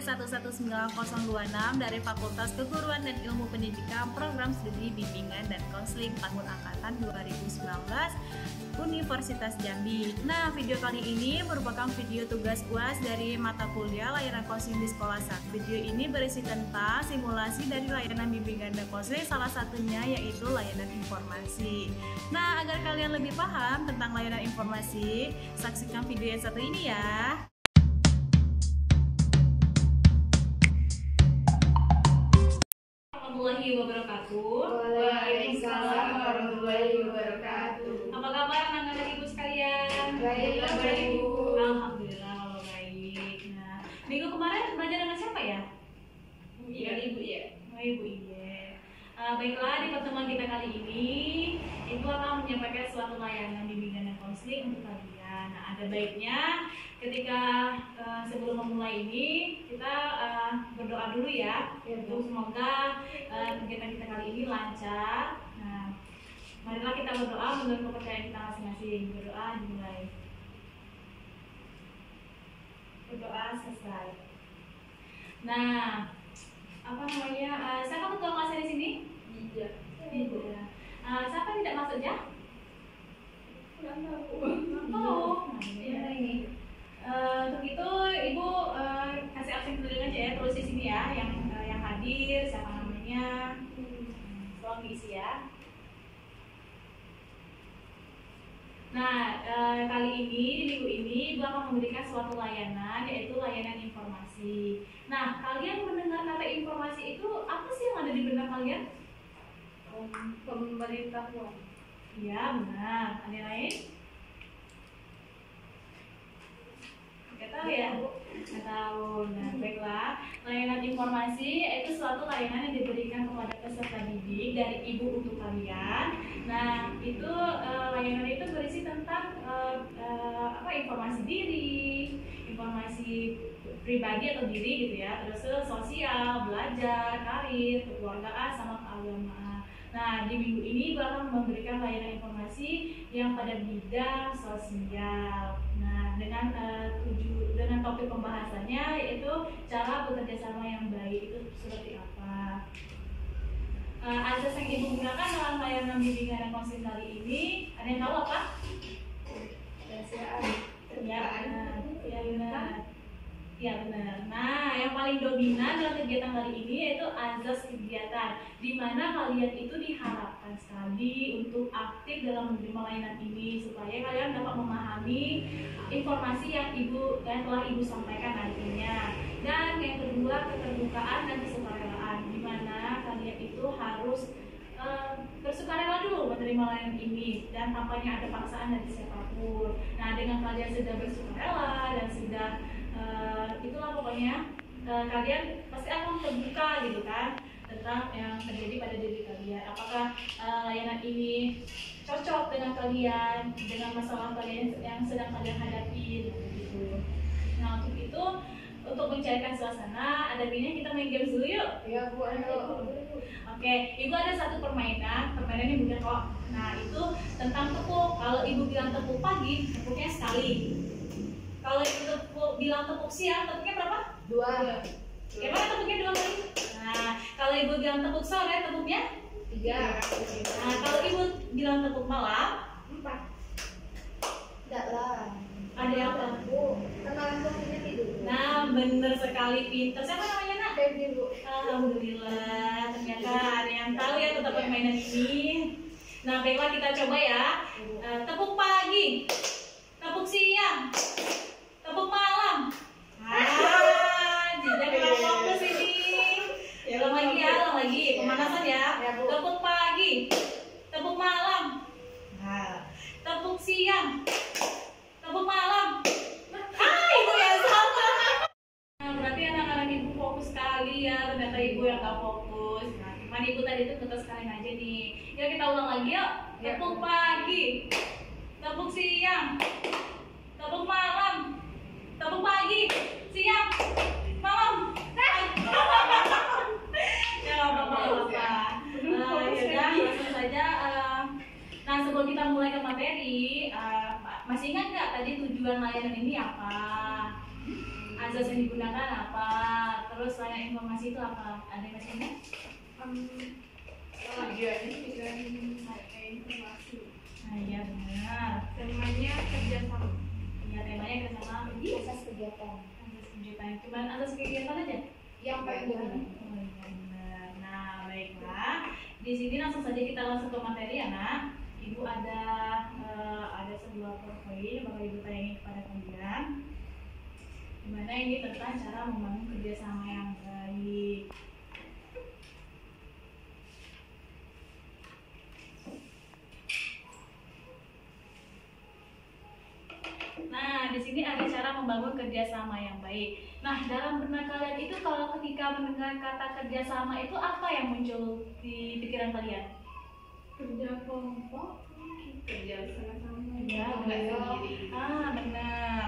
119026 dari Fakultas Keguruan dan Ilmu Pendidikan Program Studi Bimbingan dan Konseling tahun angkatan 2019 Universitas Jambi. Nah, video kali ini merupakan video tugas UAS dari mata kuliah layanan konseling di sekolah SAK. Video ini berisi tentang simulasi dari layanan bimbingan dan konseling, salah satunya yaitu layanan informasi. Nah, agar kalian lebih paham tentang layanan informasi, saksikan video yang satu ini ya. Warahmatullahi wabarakatuh. Waalaikumsalam warahmatullahi wabarakatuh. Apa kabar anak-anak ibu sekalian? Baik, Ibu. Alhamdulillah kalau baik. Nah, minggu kemarin belajar dengan siapa ya? Iya, Ibu ya. Oh, Ibu iya. Baiklah, di pertemuan kita kali ini Ibu akan menyampaikan suatu layanan bimbingan dan konseling untuk kalian. Nah, ada baiknya ketika sebelum memulai ini kita berdoa dulu ya, untuk semoga kegiatan kita kali ini lancar. Nah, marilah kita berdoa menurut kepercayaan kita masing-masing. Berdoa dimulai. Berdoa selesai. Nah, apa namanya? Siapa ketua kelasnya di sini? Iya. Ibu. Siapa yang tidak masuk ya? Oh, nah, ini. Untuk itu Ibu kasih absen dulu aja ya, terus di sini ya, yang hadir siapa namanya, tolong diisi ya. Nah, kali ini di minggu ini Ibu akan memberikan suatu layanan, yaitu layanan informasi. Nah, kalian mendengar kata informasi itu apa sih yang ada di benak kalian? Pemberitahuan. Iya, benar. Ada yang lain? Nggak tahu ya? Nggak tahu. Nah, baiklah. Layanan informasi itu suatu layanan yang diberikan kepada peserta didik dari ibu untuk kalian. Nah, itu layanan itu berisi tentang informasi diri, informasi pribadi atau diri gitu ya, terus sosial, belajar, karir, kekeluargaan, sama keagamaan. Nah, di minggu ini Ibu akan memberikan layanan informasi yang pada bidang sosial. Nah, dengan topik pembahasannya yaitu cara bekerja sama yang baik itu seperti apa. Asas yang Ibu gunakan dalam layanan bimbingan dan konseling kali ini, ada yang tahu apa? Ya benar. Ya benar. Nah, yang paling dominan dalam kegiatan kali ini yaitu azas kegiatan, di mana kalian itu diharapkan sekali untuk aktif dalam menerima layanan ini supaya kalian dapat memahami informasi yang telah Ibu sampaikan nantinya. Dan yang kedua, keterbukaan dan kesukarelaan, di mana kalian itu harus bersukarela dulu menerima layanan ini dan tampaknya ada paksaan dari siapapun. Nah, dengan kalian sudah bersukarela dan sudah itulah pokoknya kalian pasti akan terbuka gitu kan tentang yang terjadi pada diri kalian. Apakah layanan ini cocok dengan kalian, dengan masalah kalian yang sedang kalian hadapi gitu. Nah, untuk itu, untuk mencairkan suasana, ada baiknya kita main games dulu yuk. Iya, Bu. Ayo. Oke, Ibu ada satu permainan yang mudah kok. Nah, itu tentang tepuk. Kalau Ibu bilang tepuk pagi, tepuknya sekali. Kalau Ibu bilang tepuk siang, tepuknya berapa? 2. Gimana tepuknya 2 kali? Nah, kalau Ibu bilang tepuk sore, tepuknya 3. Nah, kalau Ibu bilang tepuk malam, 4. Enggak lah. ada yang apa? Bu, kenalin posisinya tidur. Nah, bener sekali, pinter. Siapa namanya, Nak? Baby, Bu. Alhamdulillah, ternyata ada yang tahu ya tentang permainan ini. Nah, baiklah kita coba ya. Tepuk pagi, tepuk siang, tepuk malam. Tidak kurang fokus ini. Ya, ulang lagi ya, ulang lagi. Pemanasan ya. Tepuk pagi, tepuk malam. Nah, tepuk siang, tepuk malam. Ibu yang salah. Nah, berarti anak-anak Ibu fokus sekali ya. Ternyata Ibu yang gak fokus. Nah, cuman Ibu tadi itu kita sekalian aja nih. Yuk kita ulang lagi yuk. Tepuk pagi, tepuk siang, tepuk malam, tepuk pagi, siang, malam. Ya nggak apa-apa. Ya langsung saja. Nah, sebelum kita mulai ke materi, masih ingat nggak tadi tujuan layanan ini apa? azas yang digunakan apa, terus layak informasi itu apa, ada yang masih ingat? Tujuannya dengan memakai informasi. Nah iya benar, Temanya kerjasama. ya temanya kerjasama. Jadi Asas kegiatan. azas kegiatan, cuma azas kegiatan aja. Yang paling dominan. Oh iya benar. Nah baiklah, di sini langsung saja kita langsung ke materi ya nak. Ibu ada sebuah poin yang bakal ibu tayangin kepada kalian. Dimana ini tentang cara membangun kerjasama yang baik. Nah, di sini ada cara membangun kerjasama yang baik. Nah, dalam benak kalian itu kalau ketika mendengar kata kerjasama itu apa yang muncul di pikiran kalian? Kerja kelompok, kerja sama-sama. Ya, Nggak benar. sendiri. Benar.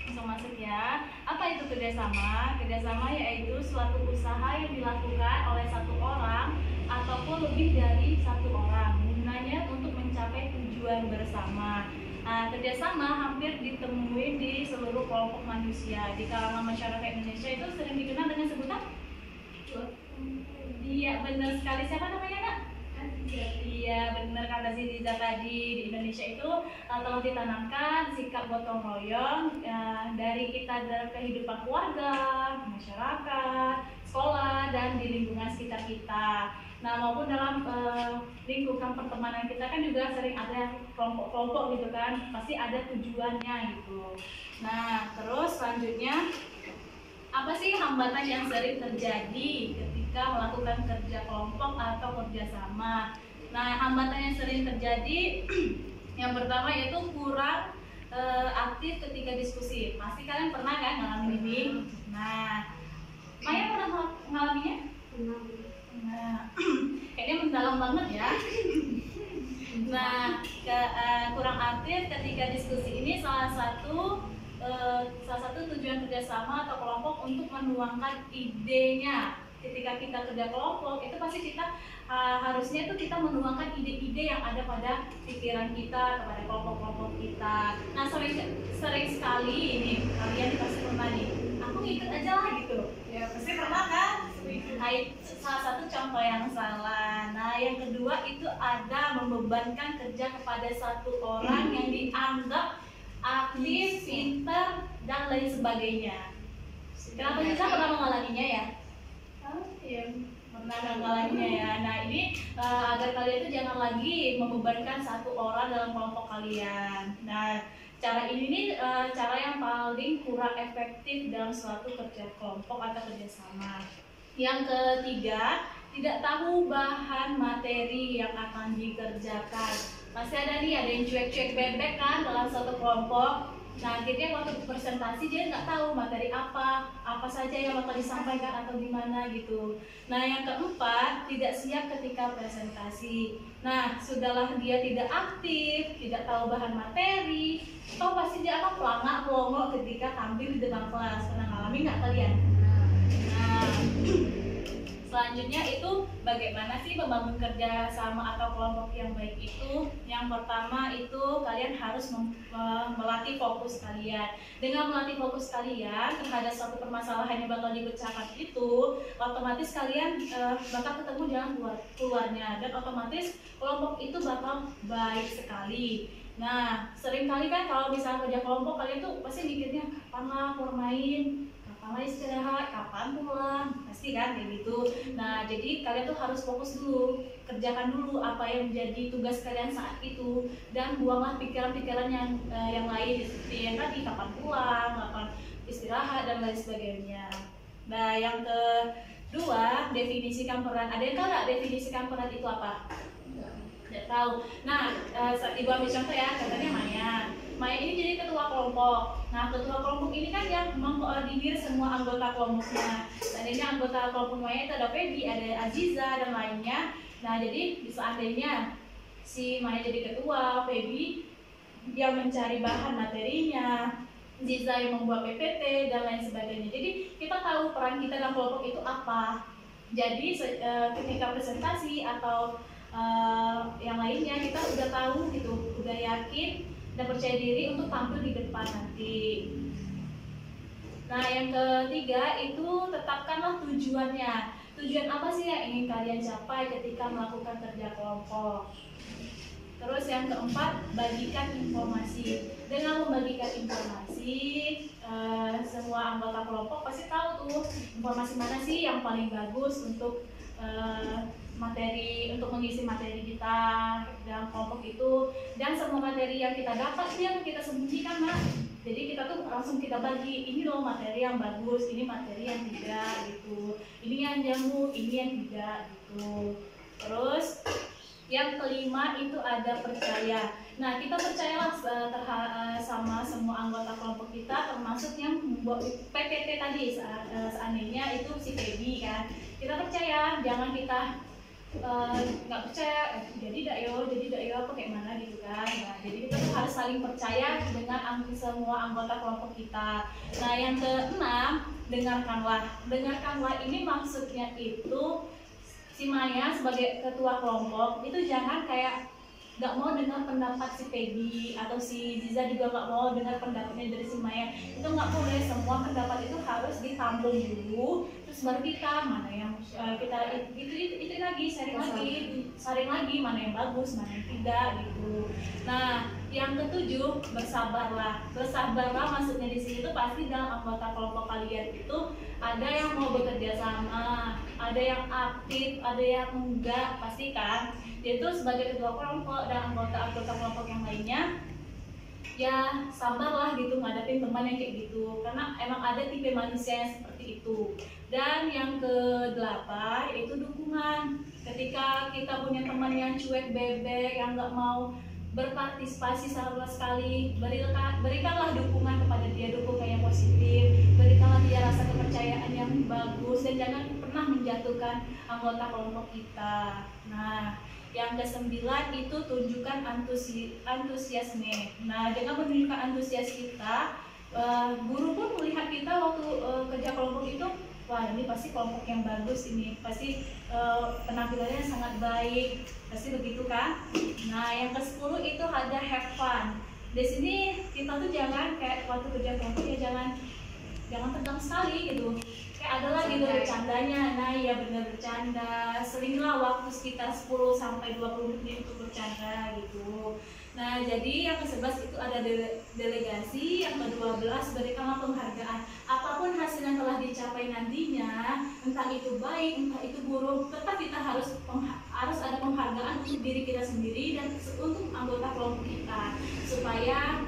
Langsung masuk ya. Apa itu kerjasama? Kerjasama yaitu suatu usaha yang dilakukan oleh satu orang ataupun lebih dari satu orang, gunanya untuk mencapai tujuan bersama. Nah, kerjasama hampir ditemui di seluruh kelompok manusia. Di kalangan masyarakat Indonesia itu sering dikenal dengan sebutan? Iya, benar sekali. Siapa namanya, Nak? Iya benar kata si Ziza tadi, di Indonesia itu telah ditanamkan sikap gotong royong dari kita dalam kehidupan keluarga, masyarakat, sekolah, dan di lingkungan sekitar kita. Nah maupun dalam lingkungan pertemanan kita kan juga sering ada kelompok-kelompok gitu kan, pasti ada tujuannya gitu. Nah terus selanjutnya apa sih hambatan yang sering terjadi ketika melakukan kerja kelompok atau kerjasama? Nah, hambatan yang sering terjadi yang pertama yaitu kurang aktif ketika diskusi. Pasti kalian pernah kan ngalamin ini? Nah, Maya pernah mengalaminya? Nah, kayaknya mendalam banget ya. Nah, kurang aktif ketika diskusi ini salah satu tujuan kerjasama atau kelompok untuk menuangkan idenya. Ketika kita kerja kelompok itu pasti kita harusnya itu kita menuangkan ide-ide yang ada pada pikiran kita kepada kelompok-kelompok kita. Nah sering sekali ini kalian pasti pernah nih, aku ngikut aja lah gitu. Ya pasti pernah kan? Nah, salah satu contoh yang salah. Nah yang kedua itu ada membebankan kerja kepada satu orang yang dianggap aktif, pintar, dan lain sebagainya. Kenapa kita pernah mengalaminya ya? Iya. Pernah mengalaminya ya. Nah ini agar kalian itu jangan lagi membebankan satu orang dalam kelompok kalian. Nah cara ini nih cara yang paling kurang efektif dalam suatu kerja kelompok atau kerjasama. Yang ketiga, tidak tahu bahan materi yang akan dikerjakan. Pasti ada nih, ada yang cuek-cuek bebek kan dalam suatu kelompok. Nah akhirnya waktu presentasi dia nggak tahu materi apa saja yang bakal disampaikan atau gimana gitu. Nah yang keempat, tidak siap ketika presentasi. Nah sudahlah dia tidak aktif, tidak tahu bahan materi, toh pasti dia akan pelangak pelongo ketika tampil di depan kelas. Pernah ngalamin nggak kalian? Nah selanjutnya itu bagaimana sih membangun kerja sama atau kelompok yang baik itu? Yang pertama itu kalian harus melatih fokus kalian. Dengan melatih fokus kalian terhadap suatu permasalahan yang bakal dipecahkan itu, otomatis kalian bakal ketemu jalan keluarnya dan otomatis kelompok itu bakal baik sekali. Nah, seringkali kan kalau misalnya kerja kelompok kalian tuh pasti mikirnya kapan lah bermain, kapan istirahat, kapan pulang, pasti kan kayak gitu. Nah jadi kalian tuh harus fokus dulu, kerjakan dulu apa yang menjadi tugas kalian saat itu, dan buanglah pikiran-pikiran yang lain seperti yang tadi kapan pulang, kapan istirahat dan lain sebagainya. Nah yang kedua, definisikan peran. Ada yang tahu nggak definisikan peran itu apa? Tidak tahu. Nah ibu ambil contoh ya, katanya Maya ini jadi ketua kelompok. Nah, ketua kelompok ini kan yang mengkoordinir semua anggota kelompoknya. Dan ini anggota kelompok Maya itu ada Feby, ada Aziza, dan lainnya. Nah, jadi seandainya si Maya jadi ketua, Feby yang mencari bahan materinya, Aziza yang membuat PPT, dan lain sebagainya. Jadi, kita tahu peran kita dalam kelompok itu apa. Jadi, ketika presentasi atau yang lainnya, kita udah tahu gitu, udah yakin dan percaya diri untuk tampil di depan nanti. Nah, yang ketiga itu tetapkanlah tujuannya. Tujuan apa sih yang ingin kalian capai ketika melakukan kerja kelompok? Terus yang keempat, bagikan informasi. Dengan membagikan informasi, semua anggota kelompok pasti tahu tuh informasi mana sih yang paling bagus untuk untuk mengisi materi kita dalam kelompok itu. Dan semua materi yang kita dapat itu yang kita sembunyikan, Mak. Jadi kita tuh langsung kita bagi, ini loh materi yang bagus, ini materi yang tidak gitu, ini yang jamu, ini yang tidak gitu. Terus yang kelima itu ada percaya. Nah, kita percayalah sama semua anggota kelompok kita, termasuk yang membuat PPT tadi. Seandainya itu si Feby kan, kita percaya, jangan kita nggak percaya, jadi dak yo apa kayak mana gitu kan. Nah, jadi kita tuh harus saling percaya dengan semua anggota kelompok kita. Nah, yang keenam, dengarkanlah ini maksudnya itu si Maya sebagai ketua kelompok itu jangan kayak nggak mau dengar pendapat si Peggy atau si Ziza juga nggak mau dengar pendapatnya dari si Maya. Itu nggak boleh, semua pendapat itu harus ditampung dulu, terus baru kita mana yang kita itu lagi sharing lagi mana yang bagus mana yang tidak gitu. Nah, yang ketujuh, bersabarlah maksudnya di sini tuh pasti dalam anggota kelompok kalian itu ada yang mau bekerja sama, ada yang aktif, ada yang enggak, pasti kan. Yaitu sebagai ketua kelompok dan anggota kelompok yang lainnya, ya sabarlah gitu ngadepin teman yang kayak gitu, karena emang ada tipe manusia yang seperti itu. Dan yang ke-8 yaitu dukungan. Ketika kita punya teman yang cuek bebek, yang nggak mau berpartisipasi sama sekali, berikanlah dukungan kepada dia, dukungan yang positif, berikanlah dia rasa kepercayaan yang bagus, dan jangan pernah menjatuhkan anggota kelompok kita. Nah, yang ke-9 itu tunjukkan antusiasme. Nah, dengan menunjukkan antusias kita, guru pun melihat kita waktu kerja kelompok itu, wah ini pasti kelompok yang bagus, ini pasti penampilannya sangat baik, pasti begitu kan. Nah, yang ke-10 itu ada have fun. Di sini kita tuh jangan kayak waktu kerja kelompok ya jangan tegang sekali gitu. Kayak ada lagi tuh bercandanya. Nah, ya benar, bercanda. Seringlah waktu sekitar 10-20 menit untuk bercanda gitu. Nah, jadi yang ke-11 itu ada delegasi, yang ke-12 berikanlah penghargaan. Apapun hasil yang telah dicapai nantinya, entah itu baik, entah itu buruk, tetap kita harus ada penghargaan untuk diri kita sendiri dan untuk anggota kelompok kita, supaya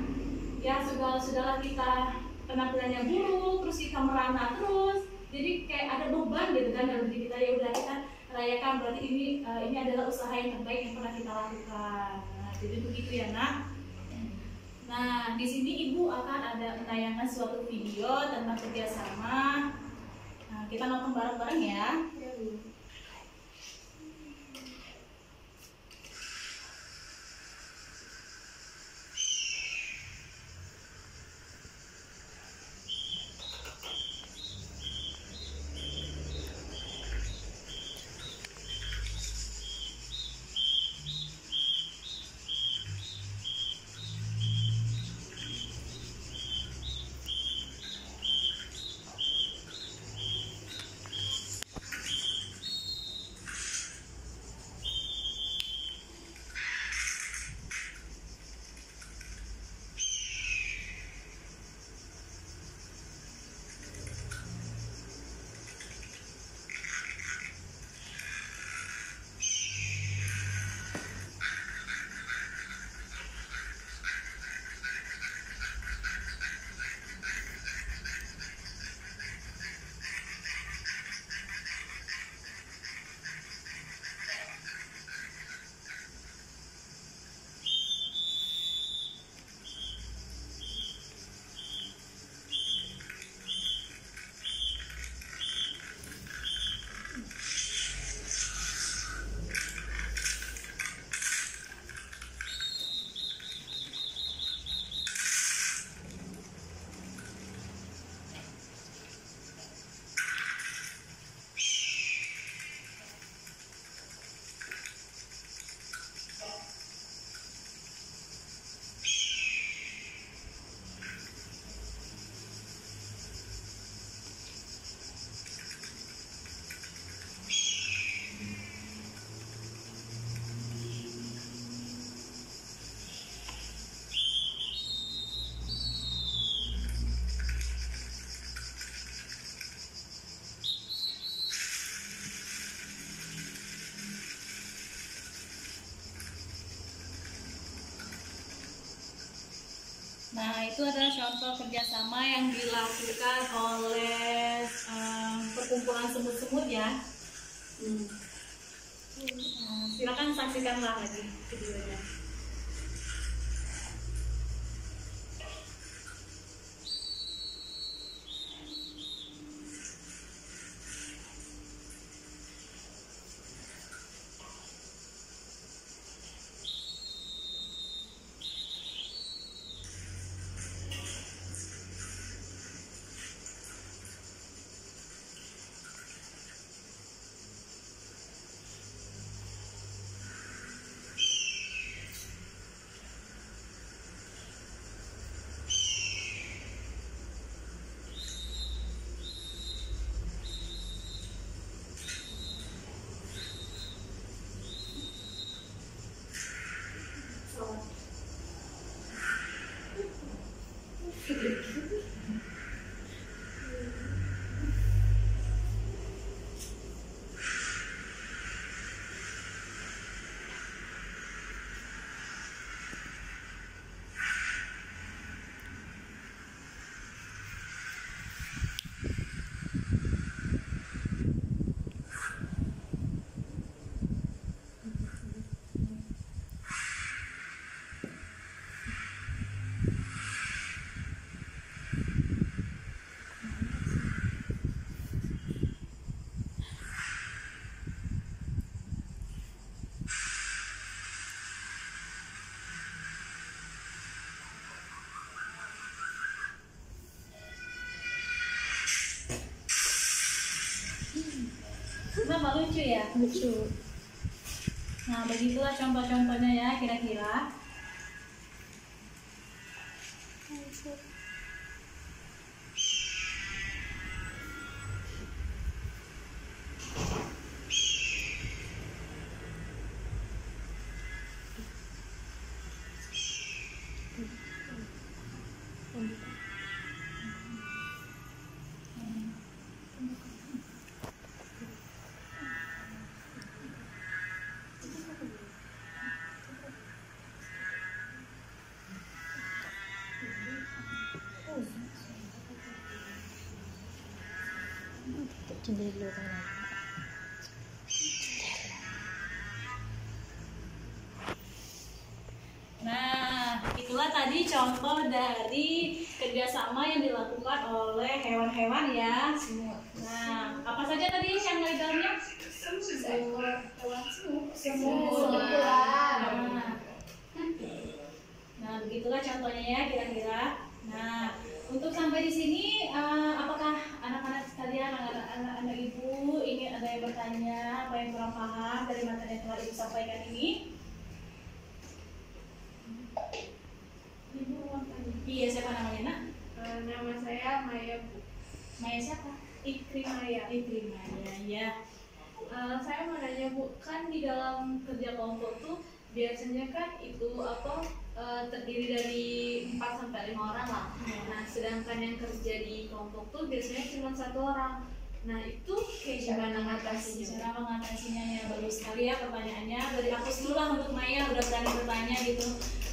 ya sudahlah kita penampilannya buruk, terus kita merana terus, jadi kayak ada beban gitu kan dalam diri kita. Ya udah, kita rayakan, berarti ini adalah usaha yang terbaik yang pernah kita lakukan. Nah, jadi begitu ya nak. Nah, di sini ibu akan ada menayangkan suatu video tentang kerjasama. Nah, kita nonton bareng-bareng ya. itu adalah contoh kerjasama yang dilakukan oleh perkumpulan semut-semut ya. Silakan saksikanlah lagi videonya. Kenapa lucu ya? Lucu. Nah, begitulah contoh-contohnya ya kira-kira. Jendela kan. Nah, itulah tadi contoh dari kerjasama yang dilakukan oleh hewan-hewan ya. Nah, apa saja tadi yang di dalamnya? Semut. Nah, begitulah contohnya ya kira-kira. Nah, untuk sampai di sini, apakah anak-anak sekalian, anak-anak ibu, ini ada yang bertanya, apa yang kurang paham dari materi yang telah ibu sampaikan ini? Iya, siapa namanya nak? Nama saya Maya, Bu. Maya siapa? Ikri Maya. Ikri Maya, ya. Saya mau nanya, Bu, kan di dalam kerja kelompok tuh biasanya kan itu terdiri dari 4 sampai 5 orang lah. Nah, sedangkan yang kerja di kelompok tuh biasanya cuma 1 orang. Nah, itu kayak gimana ngatasinya? Cara mengatasinya ya, bagus sekali ya pertanyaannya. Dari aku dulu lah untuk Maya, udah berani bertanya gitu.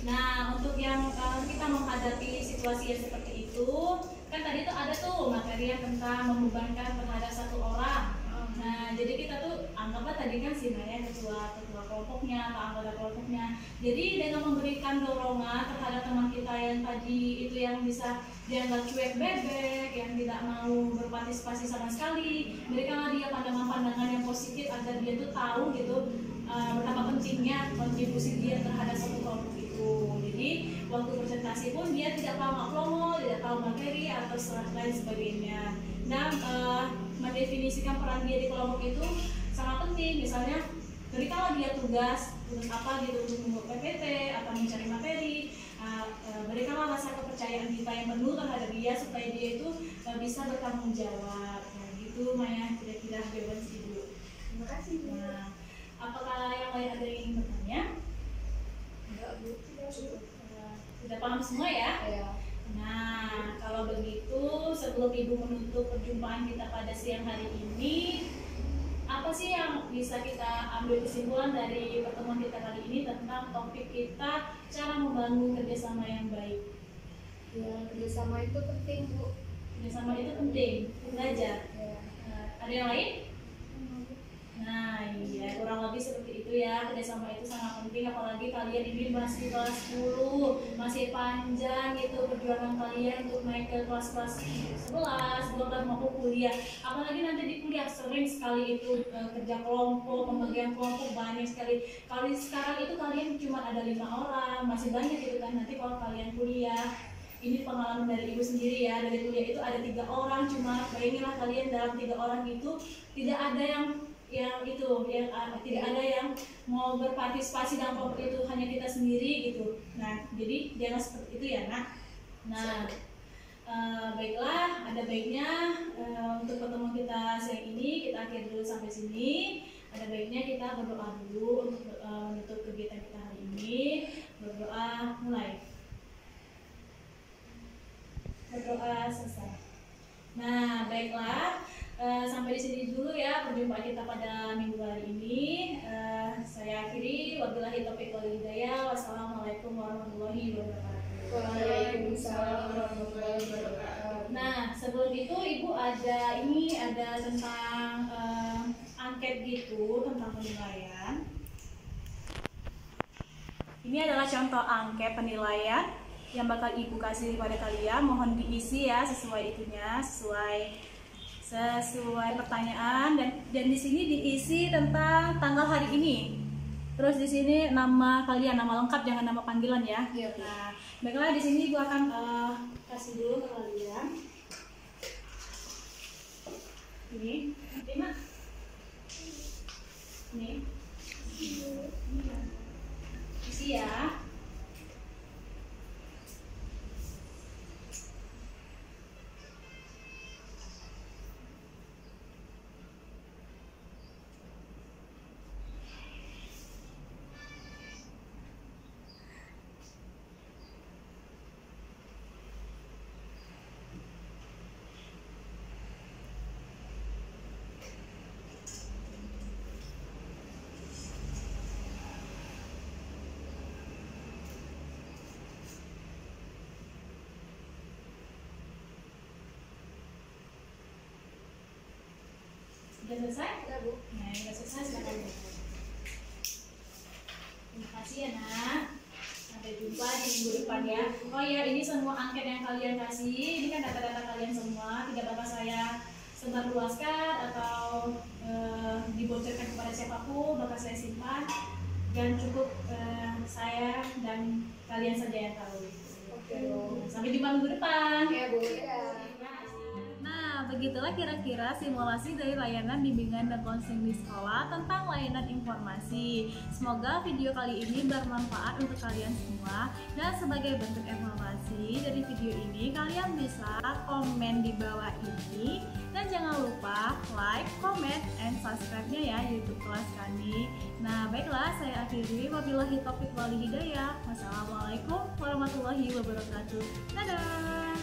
Nah, untuk yang kita menghadapi situasi yang seperti itu, kan tadi tuh ada tuh materi yang tentang membebankan terhadap 1 orang. Nah, jadi kita tuh anggaplah tadi kan si Maya ketua kelompoknya atau anggota kelompoknya. Jadi dengan memberikan dorongan terhadap teman kita yang tadi itu yang bisa dianggap cuek bebek, yang tidak mau berpartisipasi sama sekali, berikanlah dia pandangan-pandangan yang positif agar dia tuh tahu gitu betapa pentingnya kontribusi dia terhadap satu kelompok itu. Jadi waktu presentasi pun dia tidak tahu tidak tahu materi atau lain sebagainya. Dan mendefinisikan peran dia di kelompok itu sangat penting. Misalnya berikanlah dia tugas apa gitu untuk membuat PPT atau mencari materi. Berikanlah rasa kepercayaan kita yang penuh terhadap dia supaya dia itu bisa bertanggung jawab. Nah, gitu Maya kira-kira jawaban ibu. Terima kasih, Bu. Nah, apakah yang lain ada yang ingin bertanya? Enggak, Bu. Sudah paham semua ya? Ya. Nah, kalau begitu sebelum ibu menutup perjumpaan kita pada siang hari ini, apa sih yang bisa kita ambil kesimpulan dari pertemuan kita kali ini tentang topik kita cara membangun kerjasama yang baik? Ya, kerjasama itu penting, Bu. Kerjasama itu penting, belajar. Ya. Ada yang lain? Nah iya, kurang lebih seperti itu ya. Kerjasama itu sangat penting, apalagi kalian ini masih kelas 10, masih panjang gitu perjuangan kalian untuk naik ke kelas-kelas 11, 12 maupun kuliah. Apalagi nanti di kuliah sering sekali itu kerja kelompok, pembagian kelompok banyak sekali. Kalau sekarang itu kalian cuma ada 5 orang, masih banyak gitu kan. Nanti kalau kalian kuliah, ini pengalaman dari ibu sendiri ya, dari kuliah itu ada 3 orang, cuma bayanginlah kalian dalam 3 orang itu tidak ada yang tidak ada yang mau berpartisipasi dalam kelompok itu, hanya kita sendiri gitu. Nah jadi jangan seperti itu ya nak. Nah baiklah, ada baiknya untuk pertemuan kita siang ini kita akhiri dulu sampai sini. Ada baiknya kita berdoa dulu untuk menutup kegiatan kita hari ini. Berdoa mulai. Berdoa selesai. Nah baiklah, sampai di sini dulu ya perjumpaan kita pada minggu hari ini. Saya akhiri, wabillahi taufiq wal hidayah. Wassalamualaikum warahmatullahi wabarakatuh. Waalaikumsalam warahmatullahi wabarakatuh. Nah sebelum itu ibu ada tentang angket gitu tentang penilaian. Ini adalah contoh angket penilaian yang bakal ibu kasih kepada kalian. Mohon diisi ya sesuai itunya, sesuai pertanyaan, dan di sini diisi tentang tanggal hari ini. Terus di sini nama kalian, nama lengkap, jangan nama panggilan ya. Iya, Bu. Nah, baiklah di sini ibu akan kasih dulu ke kalian. Ini, Mak. Ini. Isi ya. Sudah selesai? Ya, Bu. Nah, sudah selesai, silakan. Terima kasih ya nak. Sampai jumpa di minggu depan ya. Oh ya, ini semua angket yang kalian kasih, ini kan data-data kalian semua. Tidak bakal saya sebarluaskan atau dibocorkan kepada siapapun, bakal saya simpan dan cukup saya dan kalian saja yang tahu. Oke, Bu. Sampai jumpa minggu depan. Oke, Bu. Ya. Nah, begitulah kira-kira simulasi dari layanan bimbingan dan konseling di sekolah tentang layanan informasi. Semoga video kali ini bermanfaat untuk kalian semua. Dan sebagai bentuk evaluasi dari video ini, kalian bisa komen di bawah ini. Dan jangan lupa like, comment, and subscribe-nya ya YouTube kelas kami. Nah, baiklah, saya akhiri. Wabillahi taufiq wal hidayah. Wassalamualaikum warahmatullahi wabarakatuh. Dadah!